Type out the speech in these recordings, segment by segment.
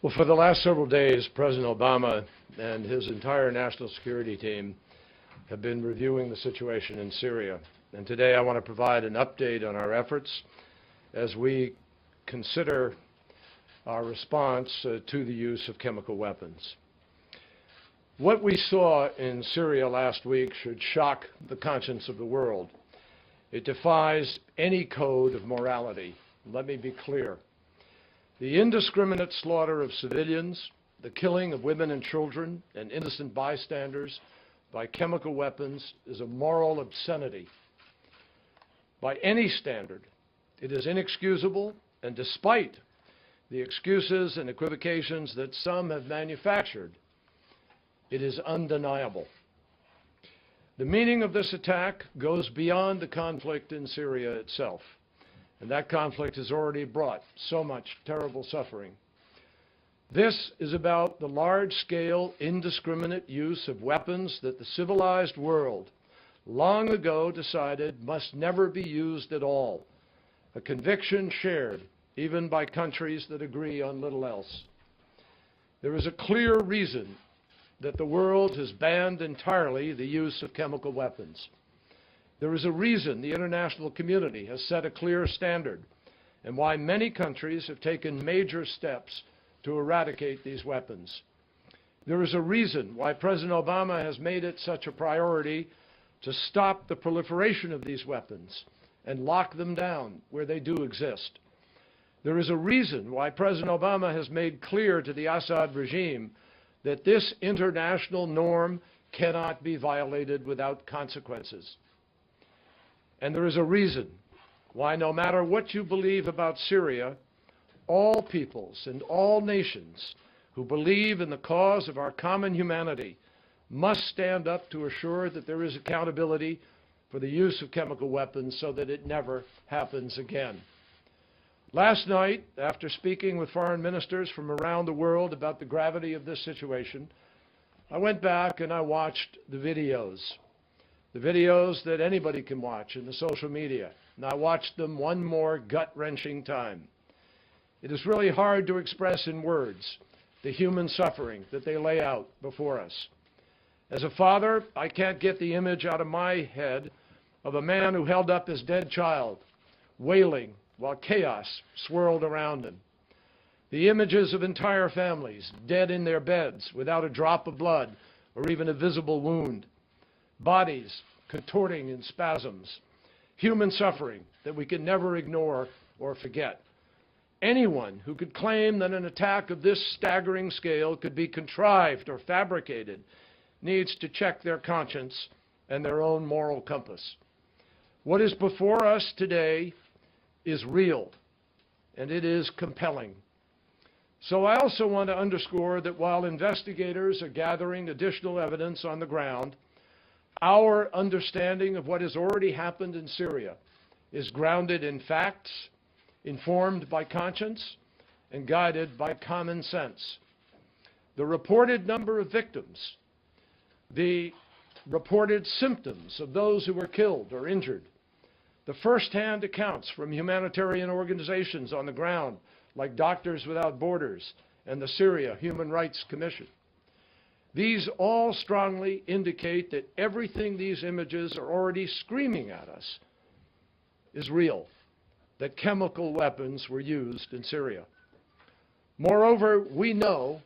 Well, for the last several days, President Obama and his entire national security team have been reviewing the situation in Syria. And today I want to provide an update on our efforts as we consider our response to the use of chemical weapons. What we saw in Syria last week should shock the conscience of the world. It defies any code of morality. Let me be clear. The indiscriminate slaughter of civilians, the killing of women and children and innocent bystanders by chemical weapons is a moral obscenity. By any standard, it is inexcusable, and despite the excuses and equivocations that some have manufactured, it is undeniable. The meaning of this attack goes beyond the conflict in Syria itself. And that conflict has already brought so much terrible suffering. This is about the large-scale, indiscriminate use of weapons that the civilized world long ago decided must never be used at all, a conviction shared even by countries that agree on little else. There is a clear reason that the world has banned entirely the use of chemical weapons. There is a reason the international community has set a clear standard and why many countries have taken major steps to eradicate these weapons. There is a reason why President Obama has made it such a priority to stop the proliferation of these weapons and lock them down where they do exist. There is a reason why President Obama has made clear to the Assad regime that this international norm cannot be violated without consequences. And there is a reason why, no matter what you believe about Syria, all peoples and all nations who believe in the cause of our common humanity must stand up to assure that there is accountability for the use of chemical weapons so that it never happens again. Last night, after speaking with foreign ministers from around the world about the gravity of this situation, I went back and I watched the videos that anybody can watch in the social media, and I watched them one more gut-wrenching time. It is really hard to express in words the human suffering that they lay out before us. As a father, I can't get the image out of my head of a man who held up his dead child, wailing while chaos swirled around him. The images of entire families dead in their beds without a drop of blood or even a visible wound. Bodies contorting in spasms. Human suffering that we can never ignore or forget. Anyone who could claim that an attack of this staggering scale could be contrived or fabricated needs to check their conscience and their own moral compass. What is before us today is real, and it is compelling. So I also want to underscore that while investigators are gathering additional evidence on the ground, our understanding of what has already happened in Syria is grounded in facts, informed by conscience, and guided by common sense. The reported number of victims, the reported symptoms of those who were killed or injured, the first-hand accounts from humanitarian organizations on the ground, like Doctors Without Borders and the Syria Human Rights Commission. These all strongly indicate that everything these images are already screaming at us is real, that chemical weapons were used in Syria. Moreover, we know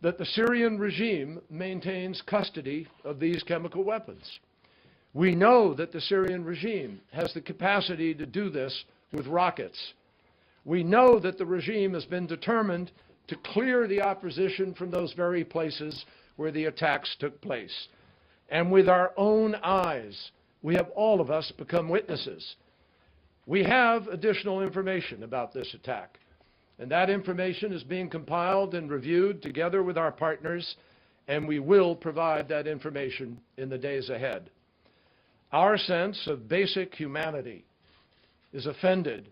that the Syrian regime maintains custody of these chemical weapons. We know that the Syrian regime has the capacity to do this with rockets. We know that the regime has been determined to clear the opposition from those very places where the attacks took place. And with our own eyes, we have all of us become witnesses. We have additional information about this attack, and that information is being compiled and reviewed together with our partners, and we will provide that information in the days ahead. Our sense of basic humanity is offended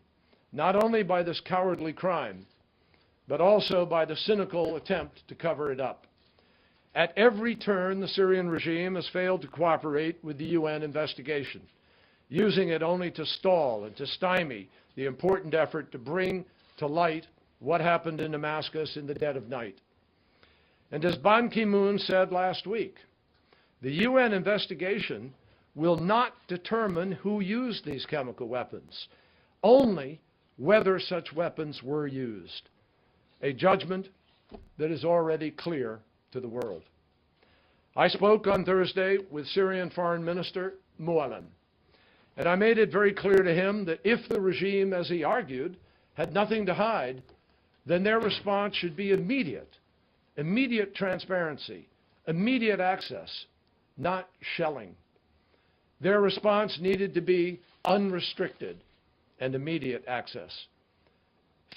not only by this cowardly crime, but also by the cynical attempt to cover it up. At every turn, the Syrian regime has failed to cooperate with the UN investigation, using it only to stall and to stymie the important effort to bring to light what happened in Damascus in the dead of night. And as Ban Ki-moon said last week, the UN investigation will not determine who used these chemical weapons, only whether such weapons were used, a judgment that is already clear to the world. I spoke on Thursday with Syrian Foreign Minister Mualem, and I made it very clear to him that if the regime, as he argued, had nothing to hide, then their response should be immediate transparency, immediate access, not shelling. Their response needed to be unrestricted and immediate access.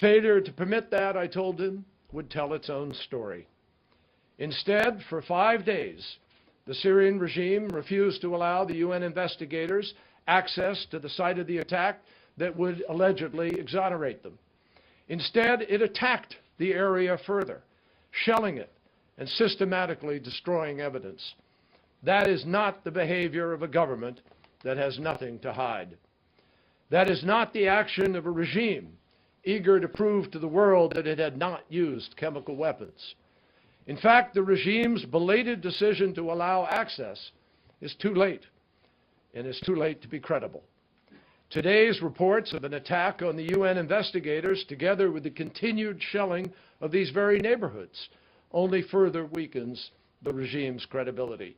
Failure to permit that, I told him, would tell its own story. Instead, for 5 days, the Syrian regime refused to allow the UN investigators access to the site of the attack that would allegedly exonerate them. Instead, it attacked the area further, shelling it and systematically destroying evidence. That is not the behavior of a government that has nothing to hide. That is not the action of a regime eager to prove to the world that it had not used chemical weapons. In fact, the regime's belated decision to allow access is too late, and it's too late to be credible. Today's reports of an attack on the UN investigators, together with the continued shelling of these very neighborhoods, only further weakens the regime's credibility.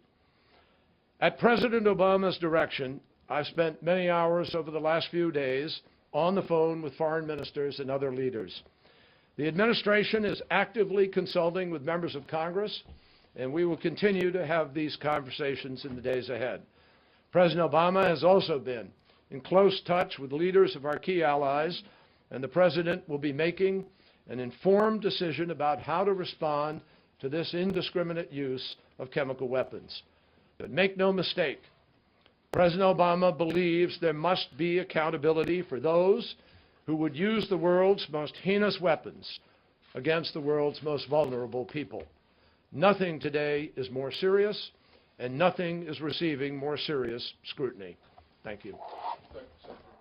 At President Obama's direction, I've spent many hours over the last few days on the phone with foreign ministers and other leaders. The administration is actively consulting with members of Congress, and we will continue to have these conversations in the days ahead. President Obama has also been in close touch with leaders of our key allies, and the President will be making an informed decision about how to respond to this indiscriminate use of chemical weapons. But make no mistake, President Obama believes there must be accountability for those who would use the world's most heinous weapons against the world's most vulnerable people. Nothing today is more serious, and nothing is receiving more serious scrutiny. Thank you.